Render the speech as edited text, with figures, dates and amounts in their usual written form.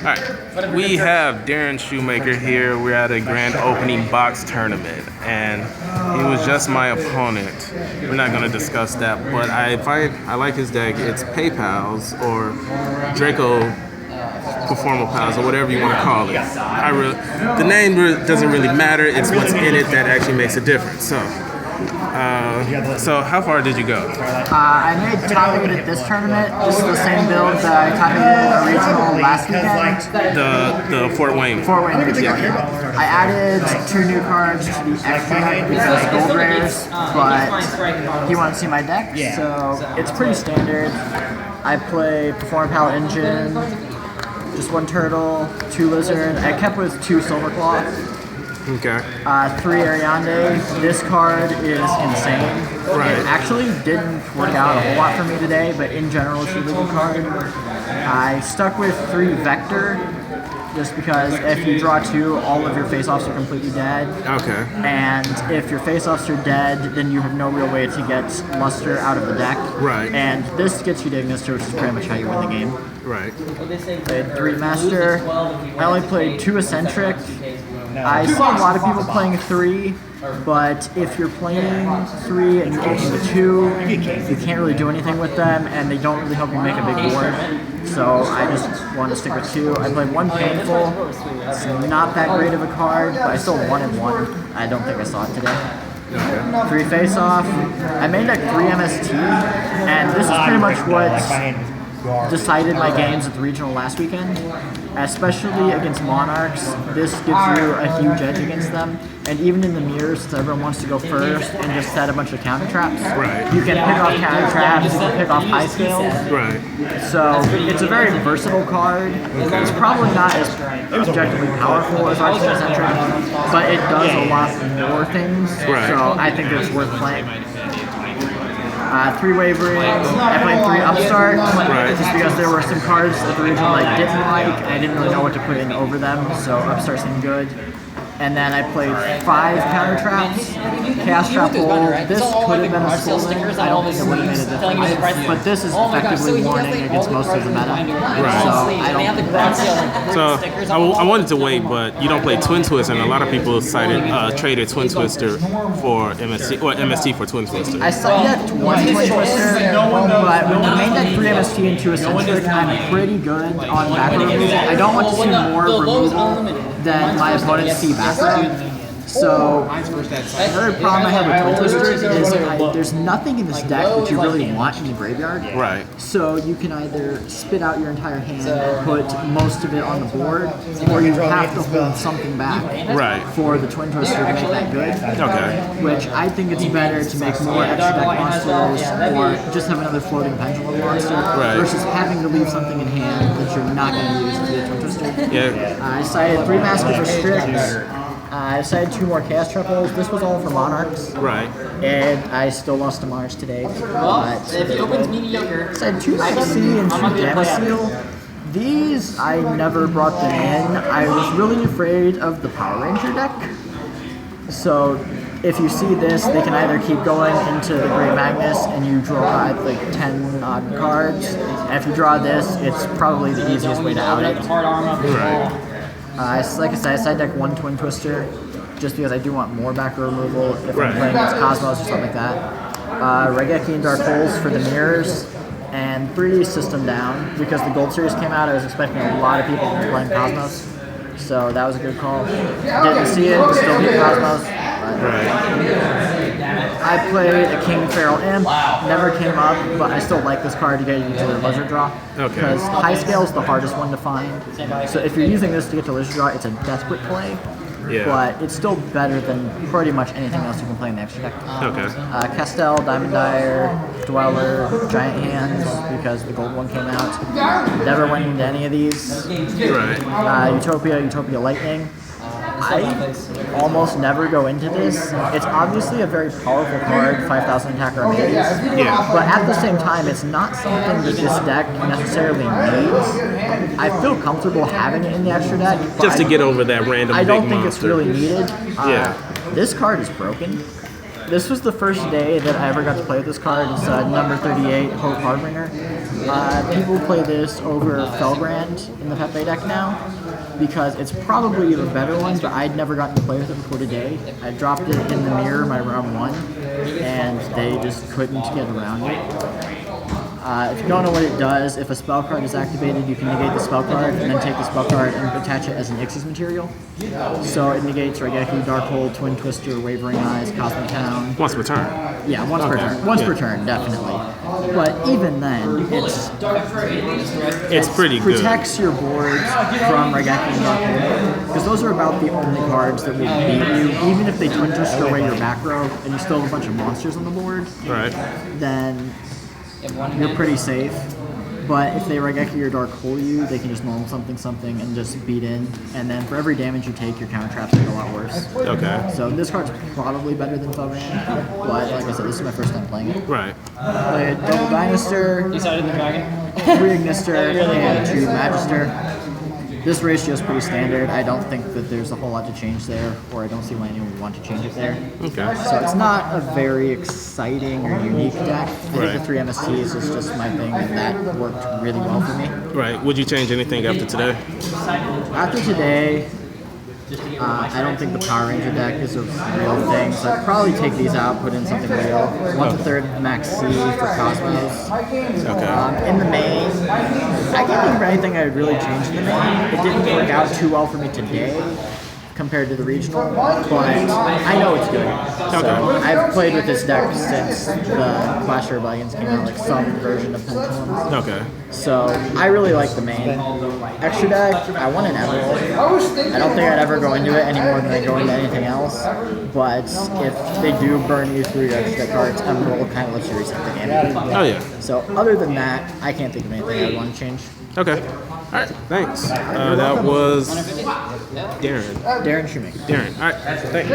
Alright, we have Darren Shoemaker here. We're at a grand opening box tournament, and he was just my opponent. We're not going to discuss that, but I like his deck. It's PayPal's or DracoPal or whatever you want to call it. The name doesn't really matter. It's what's in it that actually makes a difference. So how far did you go? I made top 8 at this tournament. This is the same build that I top 8 at the regional last weekend. The Fort Wayne. Fort Wayne regional. I added 2 new cards to the extra deck because gold rares, but he wanted to see my deck, so it's pretty standard. I play Pal Engine, just 1 turtle, 2 lizard. I kept with 2 silver claw. Okay. 3 Ariande. This card is insane. Right. It actually didn't work out a whole lot for me today, but in general, it's a really good card. I stuck with 3 Vector, just because if you draw 2, all of your face-offs are completely dead. Okay. And if your face-offs are dead, then you have no real way to get Luster out of the deck. Right. And this gets you Dignister, which is pretty much how you win the game. Right. Played 3 Master. I only played 2 Eccentric. I see a lot of people playing 3, but if you're playing 3 and you're taking the 2, you can't really do anything with them, and they don't really help you make a big board. So I just wanted to stick with 2. I played 1 Painful. It's not that great of a card, but I still won in 1. I don't think I saw it today. 3 Face Off. I made like 3 MST, and this is pretty much what decided my games at the regional last weekend. Especially against Monarchs, this gives you a huge edge against them. And even in the mirrors, since everyone wants to go first and just set a bunch of counter traps, you can pick off counter traps, you can pick off high scales. Right. So it's a very versatile card. It's probably not as objectively powerful as Archie Eccentric, but it does a lot more things. Right. So I think it's worth playing. 3 Wavering. I played 3 Upstart, just because there were some cards that the regional I didn't like, and I didn't really know what to put in over them, so Upstart seemed good. And then I played 5 Counter Traps, Chaos Trap Hole. This could have been a Stolen. I don't think it would have made a difference, but this is effectively warning against most of the meta. So I don't think that's... So I wanted to wait, but you don't play Twin Twist, and a lot of people traded Twin Twister for MST, or MST for Twin Twister. I select 1 Twin Twister, but with the main deck 3 MST and 2 Eccentric, I'm pretty good on back removal. I don't want to see more removal than my opponents see back row. So, another problem I have with Twin Twisters is there's nothing in this deck that you really want in the graveyard. Right. So you can either spit out your entire hand and put most of it on the board, or you have to hold something back for the Twin Twister to make that good. Okay. Which I think it's better to make more extra deck monsters, or just have another floating pendulum monster, versus having to leave something in hand that you're not going to use to be a Twin Twister. Yeah. I decided 3 Master for Strix. I decided 2 more Chaos Triples. This was all for Monarchs. Right. And I still lost to Mars today. But if it opens mediocre. I decided 2 Maxi and 2 Damascene. These, I never brought them in. I was really afraid of the Power Ranger deck. So if you see this, they can either keep going into the Great Magnus and you draw like 10 odd cards. And if you draw this, it's probably the easiest way to out it. Right. Like I said, I side deck 1 Twin Twister, just because I do want more back row removal if I'm playing against Cosmos or something like that. Regeki and Dark Holes for the mirrors, and 3 System Down, because the Gold Series came out. I was expecting a lot of people to be playing Cosmos, so that was a good call. Didn't see it, but still beat Cosmos. I played a King Feral Imp, never came up, but I still like this card to get you to the Lizard Draw. Because high scale is the hardest one to find. So if you're using this to get to Lizard Draw, it's a desperate play. But it's still better than pretty much anything else you can play in the extra deck. Castel, Diamond Dyer, Dweller, Giant Hands, because the gold one came out. Never went into any of these. Utopia Lightning. I almost never go into this. It's obviously a very powerful card, 5,000 attack or amazing. But at the same time, it's not something that this deck necessarily needs. I feel comfortable having it in the extra deck. Just to get over that random I don't big think monster. it's really needed. This card is broken. this was the first day that I ever got to play with this card. It's number 38, Hope Harbinger. People play this over Felbrand in the Pepe deck now because it's probably the better one, but I'd never gotten to play with it before today. I dropped it in the mirror my round 1, and they just couldn't get around it. If you don't know what it does, if a spell card is activated, you can negate the spell card and then take the spell card and attach it as an Xyz material. So it negates Raigeki, Dark Hole, Twin Twister, Wavering Eyes, Cosmic Town. Once per turn. Yeah, once per turn. Once per turn, definitely. But even then, It's pretty good. protects your boards from Raigeki and Dark Hole, because those are about the only cards that will beat you. Even if they Twin Twister away your back row and you still have a bunch of monsters on the board, Right. then you're pretty safe. But if they Raigeki or Dark Hole you, they can just normal something and just beat in. And then for every damage you take, your counter traps get a lot worse. Okay. So this card's probably better than Felbrand, but like I said, this is my first time playing it. Right. Played Double Dinosaur, 3 Ignister, and 2 Magister. This ratio is pretty standard. I don't think that there's a whole lot to change there, or I don't see why anyone would want to change it there. Okay. So it's not a very exciting or unique deck. I think Right. the 3 MSTs is just my thing, and that worked really well for me. Right. Would you change anything after today? After today, I don't think the Power Ranger deck is a real thing, so I'd probably take these out, put in something real. 1/3 Max C for Cosmos. Okay. In the main, I can't think of anything I would really change in the main. It didn't work out too well for me today compared to the regional, but I know it's good. So I've played with this deck since the Clash of Rebellions came out, like some version of Pendulum. Okay. So I really like the main. Extra deck, I want an Emerald. I don't think I'd ever go into it any more than I go into anything else. But if they do burn you through your extra deck cards, Emerald kind of lets you reset the game. Oh yeah. So other than that, I can't think of anything I'd want to change. Okay. All right. Thanks. That was Darren. Darren Shoemaker. Darren. All right. Thanks.